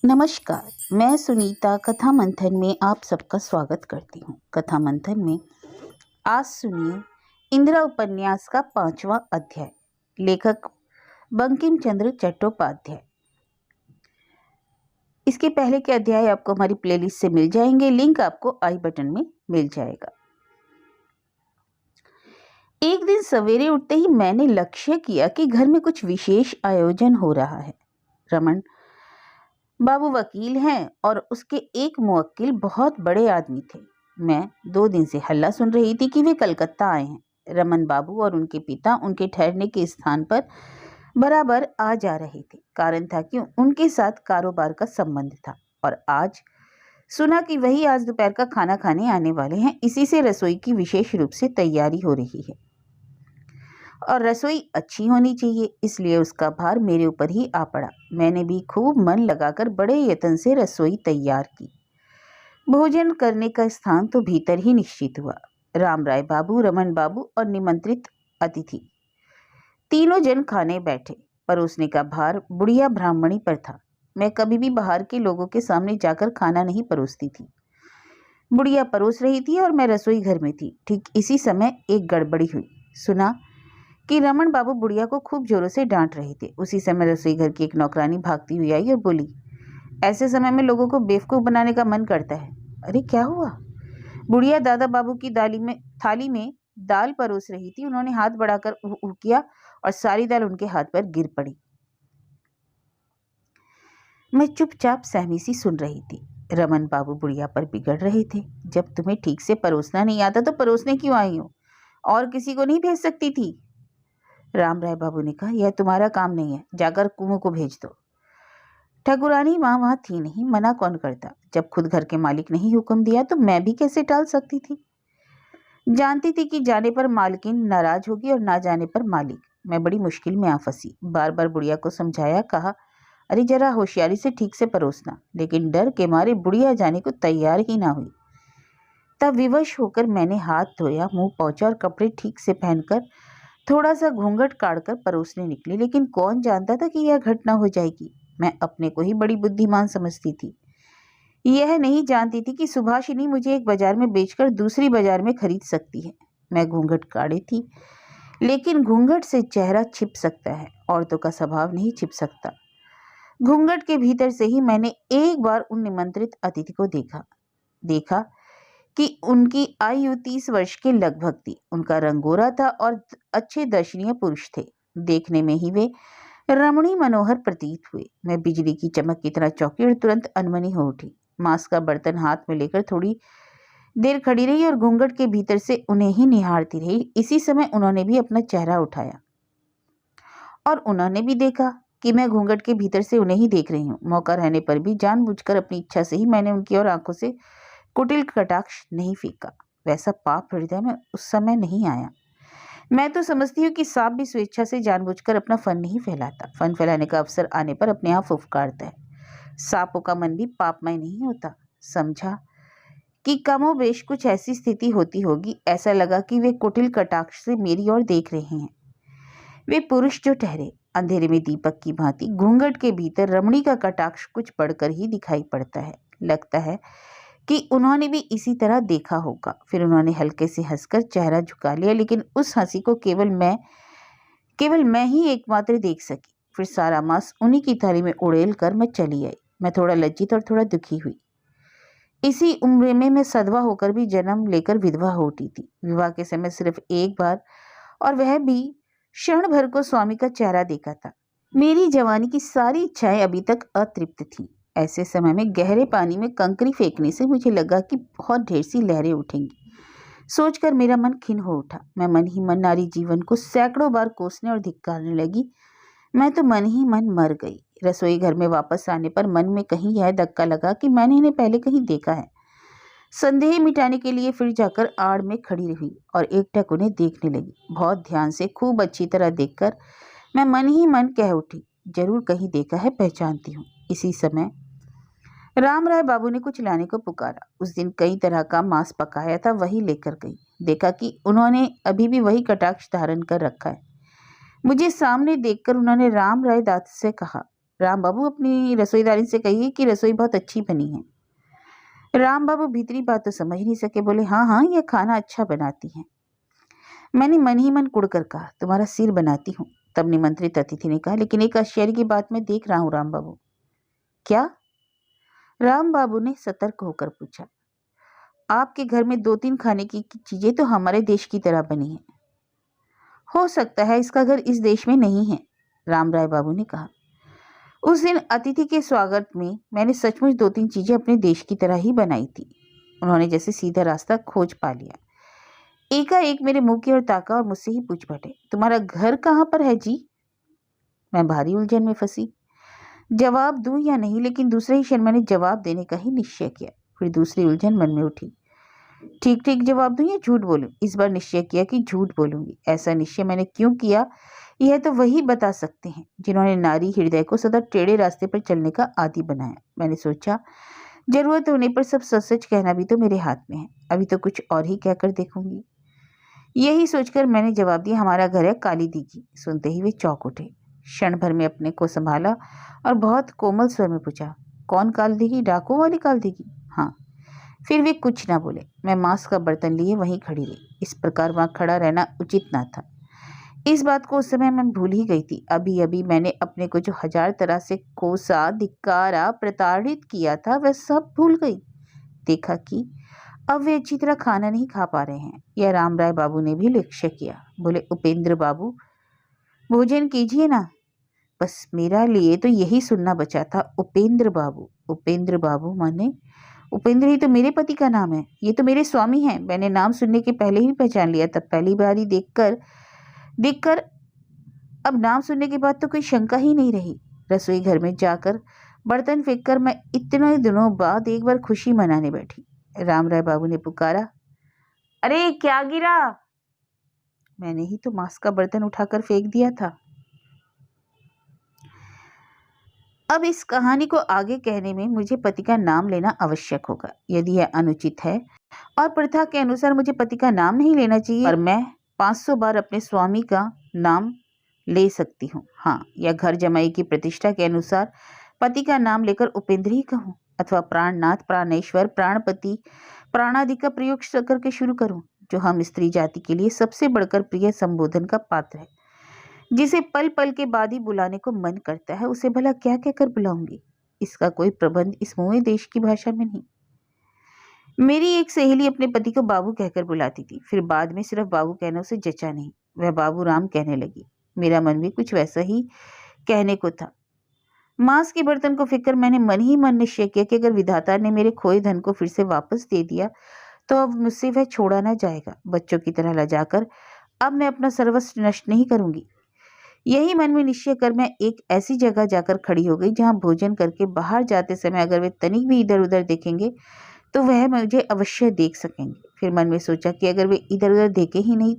नमस्कार। मैं सुनीता कथा मंथन में आप सबका स्वागत करती हूँ। कथा मंथन में आज सुनिए इंदिरा उपन्यास का 5वां अध्याय। लेखक बंकिम चंद्र चट्टोपाध्याय। इसके पहले के अध्याय आपको हमारी प्लेलिस्ट से मिल जाएंगे। लिंक आपको आई बटन में मिल जाएगा। एक दिन सवेरे उठते ही मैंने लक्ष्य किया कि घर में कुछ विशेष आयोजन हो रहा है। रमन बाबू वकील हैं और उसके एक मुवक्किल बहुत बड़े आदमी थे। मैं 2 दिन से हल्ला सुन रही थी कि वे कलकत्ता आए हैं। रमन बाबू और उनके पिता उनके ठहरने के स्थान पर बराबर आ जा रहे थे। कारण था कि उनके साथ कारोबार का संबंध था और आज सुना कि वही आज दोपहर का खाना खाने आने वाले हैं। इसी से रसोई की विशेष रूप से तैयारी हो रही है और रसोई अच्छी होनी चाहिए, इसलिए उसका भार मेरे ऊपर ही आ पड़ा। मैंने भी खूब मन लगाकर बड़े यत्न से रसोई तैयार की। भोजन करने का स्थान तो भीतर ही निश्चित हुआ। राम राय बाबू, रमन बाबू और निमंत्रित अतिथि तीनों जन खाने बैठे। परोसने का भार बुढ़िया ब्राह्मणी पर था। मैं कभी भी बाहर के लोगों के सामने जाकर खाना नहीं परोसती थी। बुढ़िया परोस रही थी और मैं रसोई घर में थी। ठीक इसी समय एक गड़बड़ी हुई। सुना कि रमन बाबू बुढ़िया को खूब जोरों से डांट रहे थे। उसी समय रसोई घर की एक नौकरानी भागती हुई आई और बोली, ऐसे समय में लोगों को बेवकूफ बनाने का मन करता है। अरे क्या हुआ? बुढ़िया दादा बाबू की थाली में दाल परोस रही थी। उन्होंने हाथ बढ़ाकर ऊ किया और सारी दाल उनके हाथ पर गिर पड़ी। मैं चुपचाप सहमी सी सुन रही थी। रमन बाबू बुढ़िया पर बिगड़ रहे थे। जब तुम्हें ठीक से परोसना नहीं आता तो परोसने क्यों आई हो? और किसी को नहीं भेज सकती थी? राम राय बाबू ने कहा, यह तुम्हारा काम नहीं है, जाकर कुओं को भेज दो। ठकुरानी माँ वहां थी नहीं, मना कौन करता। जब खुद घर के मालिक ने ही हुक्म दिया तो मैं भी कैसे टाल सकती थी। जानती थी कि जाने पर मालकिन नाराज होगी और ना जाने पर मालिक। मैं बड़ी मुश्किल में आ फंसी। बार बार बुढ़िया को समझाया, कहा अरे जरा होशियारी से ठीक से परोसना, लेकिन डर के मारे बुढ़िया जाने को तैयार ही ना हुई। तब विवश होकर मैंने हाथ धोया, मुंह पोंछा और कपड़े ठीक से पहनकर थोड़ा सा घूंघट काढ़कर परोसने निकली। लेकिन कौन जानता था कि यह घटना हो जाएगी। मैं अपने को ही बड़ी बुद्धिमान समझती थी। यह नहीं जानती थी कि सुभाषिनी मुझे एक बाजार में बेचकर दूसरी बाजार में खरीद सकती है। मैं घूंघट काढ़ी थी, लेकिन घूंघट से चेहरा छिप सकता है, औरतों का स्वभाव नहीं छिप सकता। घूंघट के भीतर से ही मैंने एक बार उन निमंत्रित अतिथि को देखा कि उनकी आयु 30 वर्ष के लगभग थी। उनका रंग गोरा था और अच्छे दर्शनीय पुरुष थे। देखने में ही वे रमणी मनोहर प्रतीत हुए। मैं बिजली की चमक की तरह चौंकी और तुरंत अनमनी हो उठी। मांस का बर्तन हाथ में लेकर थोड़ी देर खड़ी रही और घूंघट के भीतर से उन्हें ही निहारती रही। इसी समय उन्होंने भी अपना चेहरा उठाया और उन्होंने भी देखा कि मैं घूंघट के भीतर से उन्हें ही देख रही हूँ। मौका रहने पर भी जानबूझकर अपनी इच्छा से ही मैंने उनकी ओर आंखों से कुटिल कटाक्ष नहीं फेंका। वैसा पाप हृदय में उस समय नहीं आया। मैं तो समझती हूँ कि सांप भी स्वेच्छा से जानबूझकर अपना फन नहीं फैलाता। फन फैलाने का अवसर आने पर अपने आप फुफकारता है। सांपों का मन भी पापमय नहीं होता। समझा कि कमोबेश कुछ ऐसी स्थिति होती होगी। ऐसा लगा कि वे कुटिल कटाक्ष से मेरी ओर देख रहे हैं। वे पुरुष जो ठहरे अंधेरे में दीपक की भांति, घूंघट के भीतर रमणी का कटाक्ष कुछ बढ़कर ही दिखाई पड़ता है। लगता है कि उन्होंने भी इसी तरह देखा होगा। फिर उन्होंने हल्के से हंसकर चेहरा झुका लिया, लेकिन उस हंसी को केवल मैं ही एकमात्र देख सकी। फिर सारा मांस उन्हीं की थाली में उड़ेल कर मैं चली आई। मैं थोड़ा लज्जित और थोड़ा दुखी हुई। इसी उम्र में मैं सधवा होकर भी जन्म लेकर विधवा हो उठी थी। विवाह के समय सिर्फ एक बार, और वह भी क्षण भर को स्वामी का चेहरा देखा था। मेरी जवानी की सारी इच्छाएं अभी तक अतृप्त थीं। ऐसे समय में गहरे पानी में कंकरी फेंकने से मुझे लगा कि बहुत ढेर सी लहरें उठेंगी। सोचकर मेरा मन खिन्न हो उठा। मैं मन ही मन नारी जीवन को सैकड़ों बार कोसने और धिक्कारने लगी। मैं तो मन ही मन मर गई। रसोई घर में वापस आने पर मन में कहीं यह धक्का लगा कि मैंने इन्हें पहले कहीं देखा है। संदेह मिटाने के लिए फिर जाकर आड़ में खड़ी रही और एकटक उन्हें देखने लगी। बहुत ध्यान से, खूब अच्छी तरह देखकर मैं मन ही मन कह उठी, जरूर कहीं देखा है, पहचानती हूँ। इसी समय राम राय बाबू ने कुछ लाने को पुकारा। उस दिन कई तरह का मांस पकाया था, वही लेकर गई। देखा कि उन्होंने अभी भी वही कटाक्ष धारण कर रखा है। मुझे सामने देखकर उन्होंने राम राय दास से कहा, राम बाबू अपनी रसोईदारी से कहिए कि रसोई बहुत अच्छी बनी है। राम बाबू भीतरी बात तो समझ नहीं सके, बोले हाँ हाँ यह खाना अच्छा बनाती है। मैंने मन ही मन कुड़कर कहा, तुम्हारा सिर बनाती हूँ। तब निमंत्रित अतिथि ने कहा, लेकिन एक आश्चर्य की बात मैं देख रहा हूँ राम बाबू। क्या? राम बाबू ने सतर्क होकर पूछा। आपके घर में 2-3 खाने की चीजें तो हमारे देश की तरह बनी है। हो सकता है इसका घर इस देश में नहीं है, राम राय बाबू ने कहा। उस दिन अतिथि के स्वागत में मैंने सचमुच 2-3 चीजें अपने देश की तरह ही बनाई थी। उन्होंने जैसे सीधा रास्ता खोज पा लिया। एकाएक मेरे मुंह की ओर ताका और मुझसे ही पूछ बैठे, तुम्हारा घर कहाँ पर है जी? मैं भारी उलझन में फंसी। जवाब दूं या नहीं, लेकिन दूसरे ही क्षण मैंने जवाब देने का ही निश्चय किया। फिर दूसरी उलझन मन में उठी, ठीक ठीक जवाब दूं या झूठ बोलूं? इस बार निश्चय किया कि झूठ बोलूंगी। ऐसा निश्चय मैंने क्यों किया यह तो वही बता सकते हैं जिन्होंने नारी हृदय को सदा टेढ़े रास्ते पर चलने का आदी बनाया। मैंने सोचा, जरूरत होने पर सब सच सच कहना भी तो मेरे हाथ में है। अभी तो कुछ और ही कहकर देखूंगी। यही सोचकर मैंने जवाब दिया, हमारा घर है काली दी की। सुनते ही वे चौंक उठे। क्षण भर में अपने को संभाला और बहुत कोमल स्वर में पूछा, कौन काली दी की? डाकू वाली काली दी की? हाँ। फिर वे कुछ ना बोले। मैं मांस का बर्तन लिए वहीं खड़ी रही। इस प्रकार वहां खड़ा रहना उचित ना था। इस बात को उस समय मैं भूल ही गई थी। अभी अभी मैंने अपने को जो 1000 तरह से कोसा, धिक्कारा, प्रताड़ित किया था वह सब भूल गई। देखा कि अब वे अच्छी तरह खाना नहीं खा पा रहे हैं। यह राम राय बाबू ने भी लक्ष्य किया। बोले, उपेंद्र बाबू भोजन कीजिए ना। बस मेरा लिए तो यही सुनना बचा था, उपेंद्र बाबू। उपेंद्र बाबू माने? उपेंद्र ही तो मेरे पति का नाम है। ये तो मेरे स्वामी हैं। मैंने नाम सुनने के पहले ही पहचान लिया। तब पहली बारी देखकर देखकर अब नाम सुनने के बाद तो कोई शंका ही नहीं रही। रसोई घर में जाकर बर्तन फेंककर मैं इतने दिनों बाद एक बार खुशी मनाने बैठी। राम राय बाबू ने पुकारा, अरे क्या गिरा? मैंने ही तो मांस का बर्तन उठाकर फेंक दिया था। अब इस कहानी को आगे कहने में मुझे पति का नाम लेना आवश्यक होगा। यदि यह अनुचित है और प्रथा के अनुसार मुझे पति का नाम नहीं लेना चाहिए, और मैं 500 बार अपने स्वामी का नाम ले सकती हूँ। हाँ, या घर जमाई की प्रतिष्ठा के अनुसार पति का नाम लेकर उपेंद्र ही कहूँ, अथवा प्राणनाथ, प्राणेश्वर, प्राणपति, प्राणादि का प्रयोग करके शुरू करूँ, जो हम स्त्री जाति के लिए सबसे बढ़कर प्रिय संबोधन का पात्र है। जिसे पल पल के बाद ही बुलाने को मन करता है, उसे भला क्या कहकर बुलाऊंगी? इसका कोई प्रबंध इस मोहे देश की भाषा में नहीं। मेरी एक सहेली अपने पति को बाबू कहकर बुलाती थी। फिर बाद में सिर्फ बाबू कहना उसे जचा नहीं, वह बाबू राम कहने लगी। मेरा मन भी कुछ वैसा ही कहने को था। मांस के बर्तन को फेंककर मैंने मन ही मन निश्चय किया कि अगर विधाता ने मेरे खोए धन को फिर से वापस दे दिया तो अब मुझसे वह छोड़ा ना जाएगा। बच्चों की तरह लजाकर अब मैं अपना सर्वस्व नष्ट नहीं करूंगी। यही मन में निश्चय कर मैं एक ऐसी जगह जाकर खड़ी हो गई जहां भोजन करके बाहर जाते समय अगर वे तनिक भी इधर उधर देखेंगे तो वह मुझे अवश्य देख सकेंगे। फिर मन में सोचा कि अगर वे इधर उधर देखे ही नहीं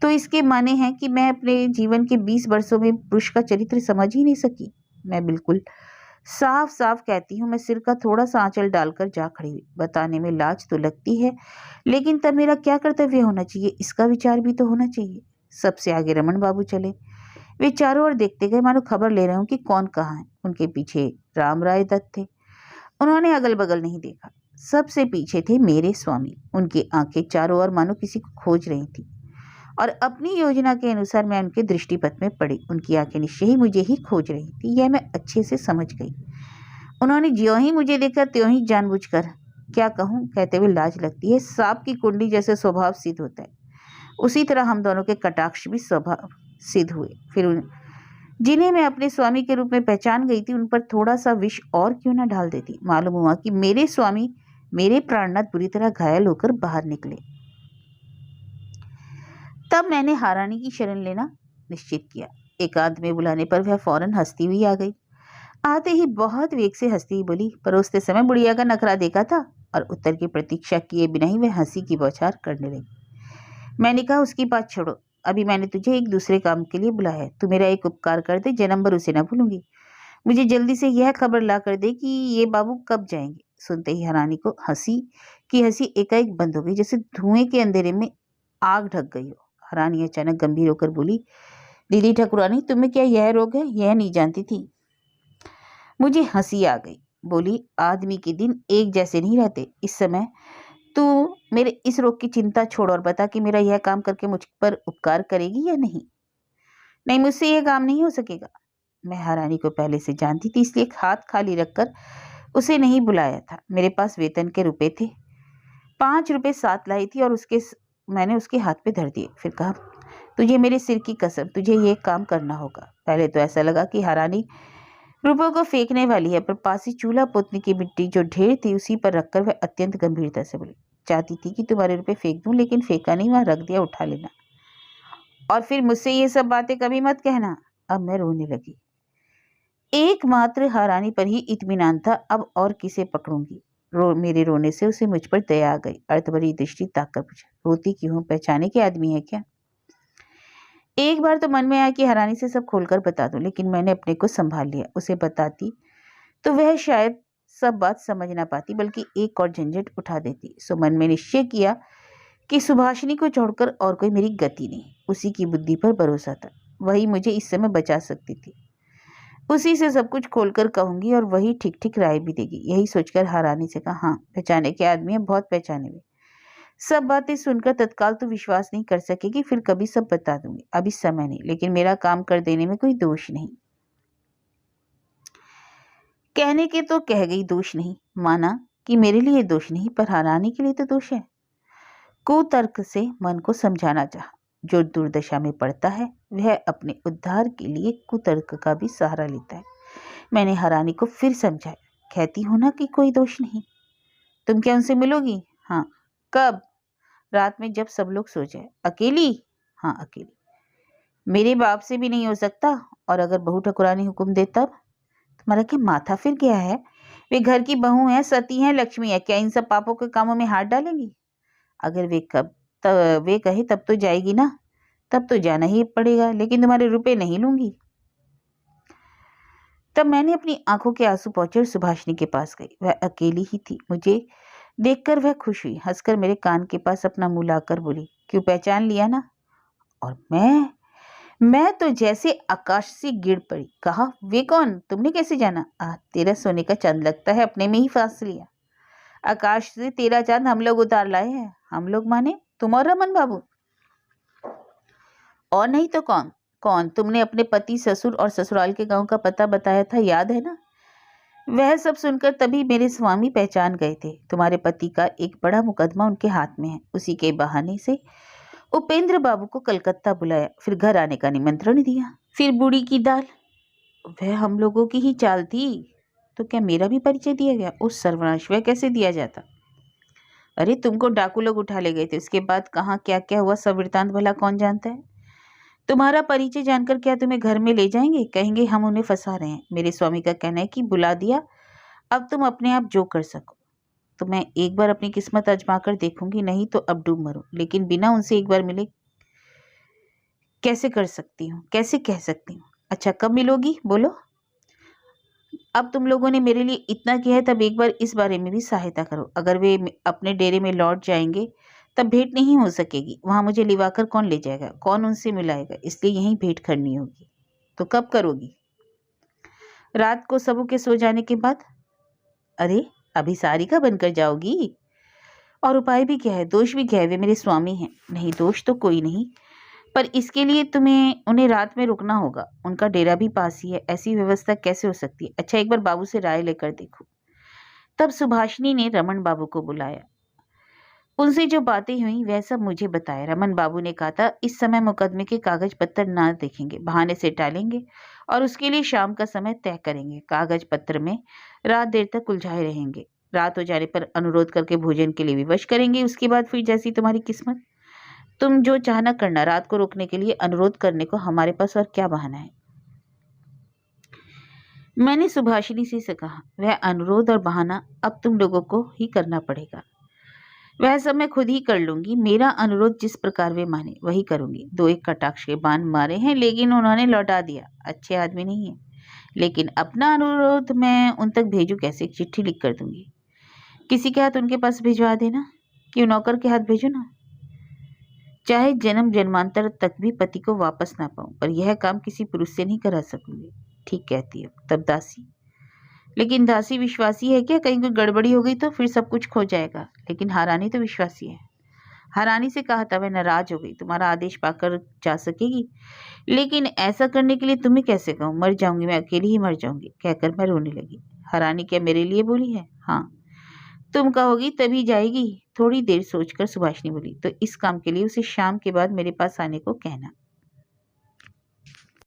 तो इसके माने हैं कि मैं अपने जीवन के 20 वर्षों में पुरुष का चरित्र समझ ही नहीं सकी। मैं बिल्कुल साफ साफ कहती हूँ, मैं सिर का थोड़ा सा आंचल डालकर जा खड़ी हुई। बताने में लाज तो लगती है, लेकिन तब मेरा क्या कर्तव्य होना चाहिए, इसका विचार भी तो होना चाहिए। सबसे आगे रमन बाबू चले। वे चारों ओर देखते गए, मानो खबर ले रहे हूँ कि कौन कहाँ है। उनके पीछे राम राय दत्त थे। उन्होंने अगल बगल नहीं देखा। सबसे पीछे थे मेरे स्वामी। उनकी आंखें चारों ओर मानो किसी को खोज रही थी, और अपनी योजना के अनुसार मैं उनके दृष्टिपथ में पड़ी। उनकी आंखें निश्चय ही मुझे ही खोज रही थी, यह मैं अच्छे से समझ गई। उन्होंने ज्यों ही मुझे देखा त्यों ही जानबूझकर, क्या कहूँ, कहते हुए लाज लगती है, सांप की कुंडली जैसे स्वभाव सिद्ध होता है, उसी तरह हम दोनों के कटाक्ष भी स्वभाव सिद्ध हुए। फिर जिन्हें मैं अपने स्वामी के रूप में पहचान गई थी, उन पर थोड़ा सा विष और क्यों ना डाल देती। मालूम हुआ कि मेरे स्वामी, मेरे प्राणनाथ बुरी तरह घायल होकर बाहर निकले। तब मैंने हारानी की शरण लेना निश्चित किया। एकांत में बुलाने पर वह फौरन हंसती हुई आ गई। आते ही बहुत वेग से हंसती हुई बोली, परोसते समय बुढ़िया का नखरा देखा था? और उत्तर की प्रतीक्षा किए बिना ही वह हंसी की बौछार करने लगी। मैंने कहा, उसकी बात छोड़ो, अभी मैंने तुझे एक दूसरे काम के लिए बुलाया है। तू मेरा एक उपकार कर दे, जन्म भर उसे न भूलूंगी। मुझे जल्दी से यह खबर ला कर दे कि ये बाबू कब जाएंगे। सुनते ही हरानी को हंसी एकाएक बंद हो गई, जैसे धुएं के अंधेरे में आग ढक गई हो। हरानी अचानक गंभीर होकर बोली, दीदी ठाकुरानी, तुम्हें क्या यह रोग है? यह नहीं जानती थी। मुझे हंसी आ गई। बोली, आदमी के दिन एक जैसे नहीं रहते। इस समय तू मेरे इस रोग की चिंता छोड़ और बता कि मेरा यह काम करके मुझ पर उपकार करेगी या नहीं। नहीं, मुझसे यह काम नहीं हो सकेगा। मैं हरानी को पहले से जानती थी, इसलिए हाथ खाली रखकर उसे नहीं बुलाया था। मेरे पास वेतन के रुपए थे, 5 रुपए साथ लाई थी और मैंने उसके हाथ पे धर दिए। फिर कहा, तुझे मेरे सिर की कसम, तुझे ये काम करना होगा। पहले तो ऐसा लगा कि हरानी रुपयों को फेंकने वाली है, पर पास ही चूल्हा पोतने की मिट्टी जो ढेर थी उसी पर रखकर वह अत्यंत गंभीरता से बोली, चाहती थी कि तुम्हारे रुपए फेंक दूं, लेकिन फेंका नहीं, वहां रख दिया, उठा लेना। और फिर मुझसे ये सब बातें कभी मत कहना। अब मैं रोने लगी। एकमात्र हरानी पर ही इत्मीनान था, अब और किसे पकड़ूंगी। मेरे रोने से उसे मुझ पर दया आ गई। अर्थभरी दृष्टि ताककर पूछा, रोती क्यों हो? पहचाने के आदमी है क्या? एक बार तो मन में आया कि हरानी से सब खोलकर बता दूं, लेकिन मैंने अपने को संभाल लिया। उसे बताती तो वह शायद सब बात समझ ना पाती, बल्कि एक और झंझट उठा देती। सो मन में निश्चय किया कि सुभाषिनी को छोड़कर और कोई मेरी गति नहीं। उसी की बुद्धि पर भरोसा था, वही मुझे इस समय बचा सकती थी। उसी से सब कुछ खोलकर कहूंगी और वही ठीक ठीक राय भी देगी। यही सोचकर हरानी से कहा, हाँ, पहचाने के आदमी है, बहुत पहचाने हुए। सब बातें सुनकर तत्काल तो विश्वास नहीं कर सकेगी, फिर कभी सब बता दूंगी। अभी समय नहीं, लेकिन मेरा काम कर देने में कोई दोष नहीं। कहने के तो कह गई, दोष नहीं। माना कि मेरे लिए दोष नहीं, पर हरानी के लिए तो दोष है। कुतर्क से मन को समझाना चाहा। जो दुर्दशा में पड़ता है वह अपने उद्धार के लिए कुतर्क का भी सहारा लेता है। मैंने हरानी को फिर समझाया, कहती हो ना कि कोई दोष नहीं। तुम क्या उनसे मिलोगी? हाँ। कब? रात में, जब सब लोग सो जाए। अकेली? हाँ, अकेली। मेरे बाप से भी नहीं हो सकता, और अगर बहू ठकुरानी हुक्म दे तब? तुम्हारा क्या माथा फिर गया है? वे घर की बहू हैं, सती हैं, लक्ष्मी है, क्या इन सब पापों के कामों में हाथ डालेंगी? अगर वे कहे तब तो जाएगी ना, तब तो जाना ही पड़ेगा, लेकिन तुम्हारे रुपए नहीं लूंगी। तब मैंने अपनी आंखों के आंसू पोंछे और सुभाषिनी के पास गई। वह अकेली ही थी। मुझे देखकर वह खुश हुई, हंसकर मेरे कान के पास अपना मुंह लाकर बोली, क्यों, पहचान लिया ना? और मैं तो जैसे आकाश से गिर पड़ी। कहा, वे कौन? तुमने कैसे जाना? तेरा सोने का चांद लगता है, अपने में ही फांस लिया। आकाश से तेरा चांद हम लोग उतार लाए हैं। हम लोग माने तुम और रमन बाबू। और नहीं तो कौन? कौन? तुमने अपने पति, ससुर और ससुराल के गांव का पता बताया था, याद है ना? वह सब सुनकर तभी मेरे स्वामी पहचान गए थे। तुम्हारे पति का एक बड़ा मुकदमा उनके हाथ में है। उसी के बहाने से उपेंद्र बाबू को कलकत्ता बुलाया, फिर घर आने का निमंत्रण दिया। फिर बूढ़ी की दाल। वह हम लोगों की ही चाल थी। तो क्या मेरा भी परिचय दिया गया? उस सर्वनाश, वह कैसे दिया जाता? अरे, तुमको डाकू लोग उठा ले गए थे, उसके बाद कहाँ क्या क्या हुआ सब वृतांत भला कौन जानता है? तुम्हारा परिचय जानकर क्या तुम्हें घर में ले जाएंगे? कहेंगे हम उन्हें फंसा रहे हैं। मेरे स्वामी का कहना है कि बुला दिया, अब तुम अपने आप जो कर सको। तो मैं एक बार अपनी किस्मत आजमा कर देखूंगी, नहीं तो अब डूब मरूं, लेकिन बिना उनसे एक बार मिले कैसे कर सकती हूँ, कैसे कह सकती हूँ? अच्छा, कब मिलोगी बोलो? अब तुम लोगों ने मेरे लिए इतना किया है, तब एक बार इस बारे में भी सहायता करो। अगर वे अपने डेरे में लौट जाएंगे तब भेंट नहीं हो सकेगी। वहां मुझे लिवाकर कौन ले जाएगा, कौन उनसे मिलाएगा? इसलिए यहीं भेंट करनी होगी। तो कब करोगी? रात को सबों के सो जाने के बाद। अरे, अभी सारिका बनकर जाओगी? और उपाय भी क्या है, दोष भी क्या है? वे मेरे स्वामी हैं। नहीं, दोष तो कोई नहीं, पर इसके लिए तुम्हें उन्हें रात में रुकना होगा। उनका डेरा भी पास ही है, ऐसी व्यवस्था कैसे हो सकती है? अच्छा, एक बार बाबू से राय लेकर देखो। तब सुभाषिनी ने रमन बाबू को बुलाया। उनसे जो बातें हुई वह सब मुझे बताया। रमन बाबू ने कहा था, इस समय मुकदमे के कागज पत्र ना देखेंगे, बहाने से टालेंगे और उसके लिए शाम का समय तय करेंगे। कागज पत्र में रात देर तक उलझाए रहेंगे। रात हो जाने पर अनुरोध करके भोजन के लिए विवश करेंगे। उसके बाद फिर जैसी तुम्हारी किस्मत, तुम जो चाहना करना। रात को रोकने के लिए अनुरोध करने को हमारे पास और क्या बहाना है? मैंने सुभाषिनी से कहा, वह अनुरोध और बहाना अब तुम लोगों को ही करना पड़ेगा। वह सब मैं खुद ही कर लूंगी। मेरा अनुरोध जिस प्रकार वे माने वही करूंगी। 2-1 कटाक्ष के बाण मारे हैं, लेकिन उन्होंने लौटा दिया। अच्छे आदमी नहीं है। लेकिन अपना अनुरोध मैं उन तक भेजूं कैसे? चिट्ठी लिख कर दूंगी। किसी के हाथ उनके पास भिजवा देना। क्यों, नौकर के हाथ भेजो ना। चाहे जन्म जन्मांतर तक भी पति को वापस ना पाऊं, पर यह काम किसी पुरुष से नहीं करा सकूंगी। ठीक कहती हो। तब दासी? लेकिन दासी विश्वासी है क्या? कहीं कोई गड़बड़ी हो गई तो फिर सब कुछ खो जाएगा। लेकिन महारानी तो विश्वासी है। महारानी से कहा था, वह नाराज हो गई। तुम्हारा आदेश पाकर जा सकेगी, लेकिन ऐसा करने के लिए तुम्हें कैसे कहूँ? मर जाऊंगी, मैं अकेली ही मर जाऊंगी, कहकर मैं रोने लगी। महारानी क्या मेरे लिए बोली है? हाँ, तुम कहोगी तभी जाएगी। थोड़ी देर सोचकर सुभाषिनी बोली, तो इस काम के लिए उसे शाम के बाद मेरे पास आने को कहना।